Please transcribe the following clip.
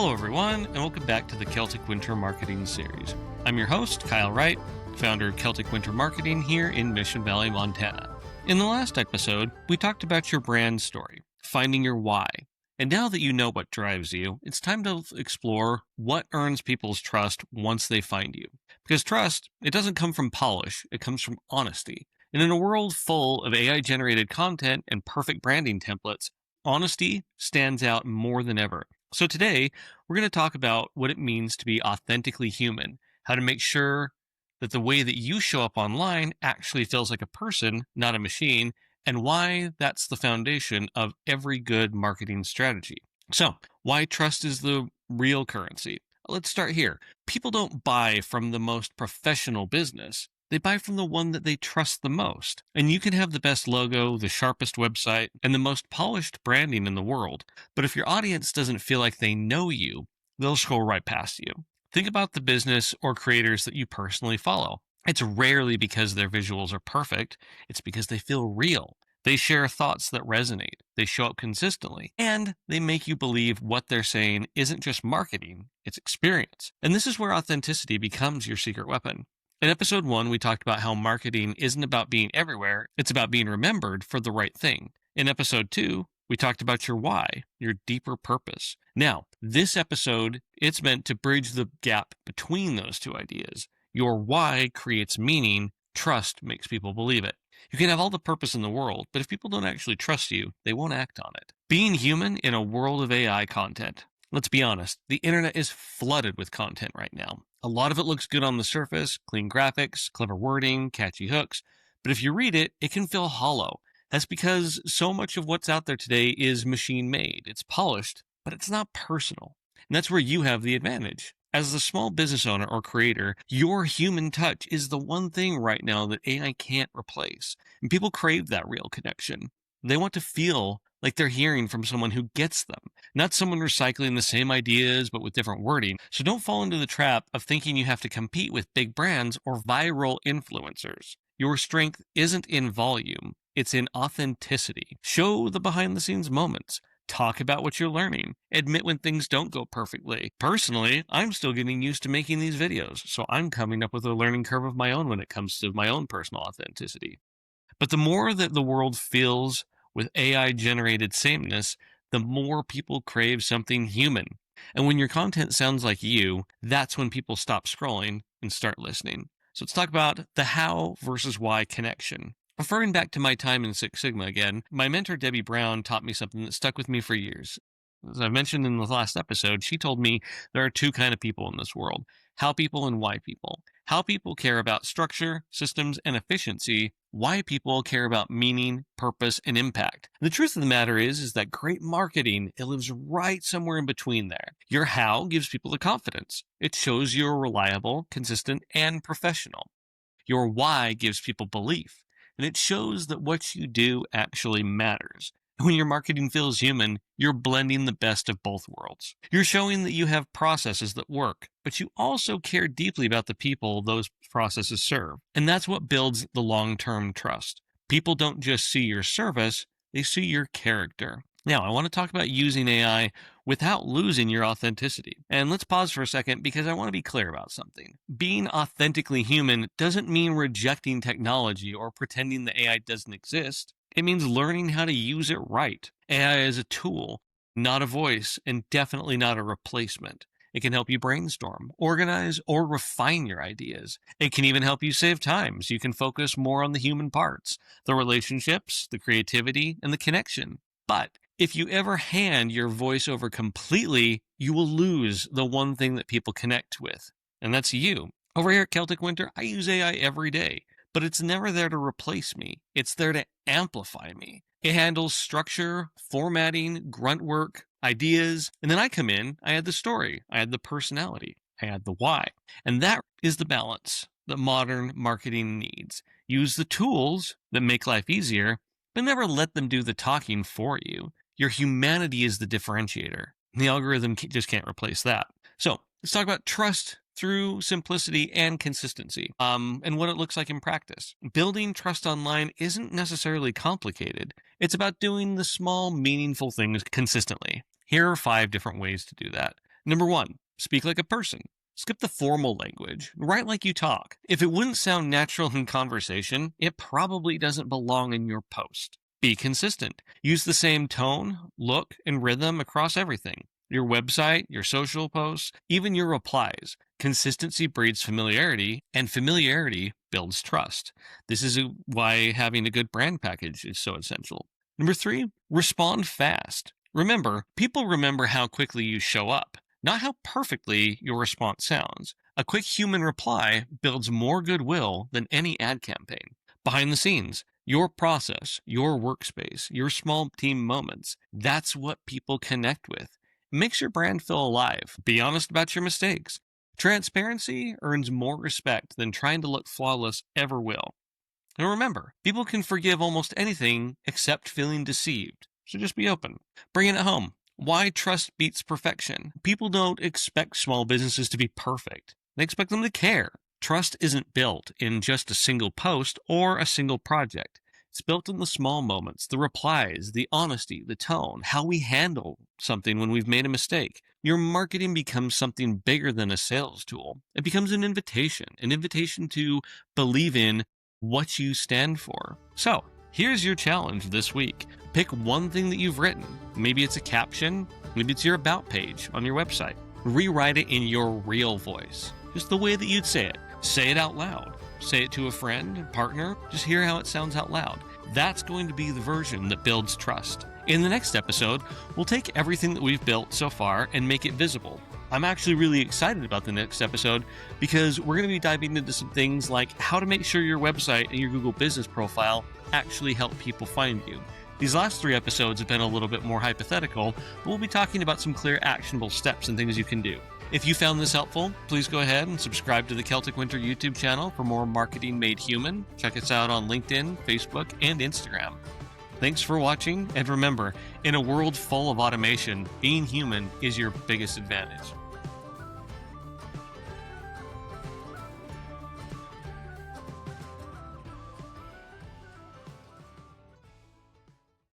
Hello everyone, and welcome back to the Celtic Winter Marketing Series. I'm your host, Kyle Wright, founder of Celtic Winter Marketing here in Mission Valley, Montana. In the last episode, we talked about your brand story, finding your why. And now that you know what drives you, it's time to explore what earns people's trust once they find you. Because trust, it doesn't come from polish, it comes from honesty. And in a world full of AI-generated content and perfect branding templates, honesty stands out more than ever. So today, we're going to talk about what it means to be authentically human, how to make sure that the way that you show up online actually feels like a person, not a machine, and why that's the foundation of every good marketing strategy. So, why trust is the real currency? Let's start here. People don't buy from the most professional business. They buy from the one that they trust the most. And you can have the best logo, the sharpest website, and the most polished branding in the world. But if your audience doesn't feel like they know you, they'll scroll right past you. Think about the business or creators that you personally follow. It's rarely because their visuals are perfect. It's because they feel real. They share thoughts that resonate. They show up consistently. And they make you believe what they're saying isn't just marketing, it's experience. And this is where authenticity becomes your secret weapon. In episode 1, we talked about how marketing isn't about being everywhere, it's about being remembered for the right thing. In episode 2, we talked about your why, your deeper purpose. Now, this episode, it's meant to bridge the gap between those two ideas. Your why creates meaning, trust makes people believe it. You can have all the purpose in the world, but if people don't actually trust you, they won't act on it. Being human in a world of AI content. Let's be honest, the internet is flooded with content right now. A lot of it looks good on the surface, clean graphics, clever wording, catchy hooks, but if you read it, it can feel hollow. That's because so much of what's out there today is machine-made. It's polished, but it's not personal. And that's where you have the advantage. As a small business owner or creator, your human touch is the one thing right now that AI can't replace. And people crave that real connection. They want to feel like they're hearing from someone who gets them, not someone recycling the same ideas but with different wording. So don't fall into the trap of thinking you have to compete with big brands or viral influencers. Your strength isn't in volume, it's in authenticity. Show the behind-the-scenes moments. Talk about what you're learning. Admit when things don't go perfectly. Personally, I'm still getting used to making these videos, so I'm coming up with a learning curve of my own when it comes to my own personal authenticity. But the more that the world fills with AI-generated sameness, the more people crave something human. And when your content sounds like you, that's when people stop scrolling and start listening. So let's talk about the how versus why connection. Referring back to my time in Six Sigma again, my mentor Debbie Brown taught me something that stuck with me for years. As I mentioned in the last episode, she told me there are two kinds of people in this world, how people and why people. How people care about structure, systems, and efficiency. Why people care about meaning, purpose, and impact. The truth of the matter is that great marketing, it lives right somewhere in between there. Your how gives people the confidence. It shows you're reliable, consistent, and professional. Your why gives people belief, and it shows that what you do actually matters. When your marketing feels human, you're blending the best of both worlds. You're showing that you have processes that work, but you also care deeply about the people those processes serve. And that's what builds the long-term trust. People don't just see your service, they see your character. Now, I want to talk about using AI without losing your authenticity. And let's pause for a second because I want to be clear about something. Being authentically human doesn't mean rejecting technology or pretending the AI doesn't exist. It means learning how to use it right. AI is a tool, not a voice, and definitely not a replacement. It can help you brainstorm, organize, or refine your ideas. It can even help you save time so you can focus more on the human parts, the relationships, the creativity, and the connection. But if you ever hand your voice over completely, you will lose the one thing that people connect with, and that's you. Over here at Celtic Winter, I use AI every day. But it's never there to replace me. It's there to amplify me. It handles structure, formatting, grunt work, ideas, and then I come in, I add the story, I add the personality, I add the why. And that is the balance that modern marketing needs. Use the tools that make life easier, but never let them do the talking for you. Your humanity is the differentiator. The algorithm just can't replace that. So let's talk about trust through simplicity and consistency, and what it looks like in practice. Building trust online isn't necessarily complicated. It's about doing the small, meaningful things consistently. Here are 5 different ways to do that. Number 1, speak like a person. Skip the formal language. Write like you talk. If it wouldn't sound natural in conversation, it probably doesn't belong in your post. Be consistent. Use the same tone, look, and rhythm across everything. Your website, your social posts, even your replies. Consistency breeds familiarity, and familiarity builds trust. This is why having a good brand package is so essential. Number 3, respond fast. Remember, people remember how quickly you show up, not how perfectly your response sounds. A quick human reply builds more goodwill than any ad campaign. Behind the scenes, your process, your workspace, your small team moments, that's what people connect with. It makes your brand feel alive. Be honest about your mistakes. Transparency earns more respect than trying to look flawless ever will. And remember, people can forgive almost anything except feeling deceived. So just be open. Bringing it home. Why trust beats perfection? People don't expect small businesses to be perfect. They expect them to care. Trust isn't built in just a single post or a single project. It's built in the small moments, the replies, the honesty, the tone, how we handle something when we've made a mistake. Your marketing becomes something bigger than a sales tool. It becomes an invitation to believe in what you stand for. So, here's your challenge this week. Pick one thing that you've written. Maybe it's a caption, maybe it's your about page on your website. Rewrite it in your real voice, just the way that you'd say it. Say it out loud. Say it to a friend, partner, just hear how it sounds out loud. That's going to be the version that builds trust. In the next episode, we'll take everything that we've built so far and make it visible. I'm actually really excited about the next episode because we're going to be diving into some things like how to make sure your website and your Google business profile actually help people find you. These last 3 episodes have been a little bit more hypothetical, but we'll be talking about some clear actionable steps and things you can do. If you found this helpful, please go ahead and subscribe to the Celtic Winter YouTube channel for more marketing made human. Check us out on LinkedIn, Facebook, and Instagram. Thanks for watching, and remember, in a world full of automation, being human is your biggest advantage.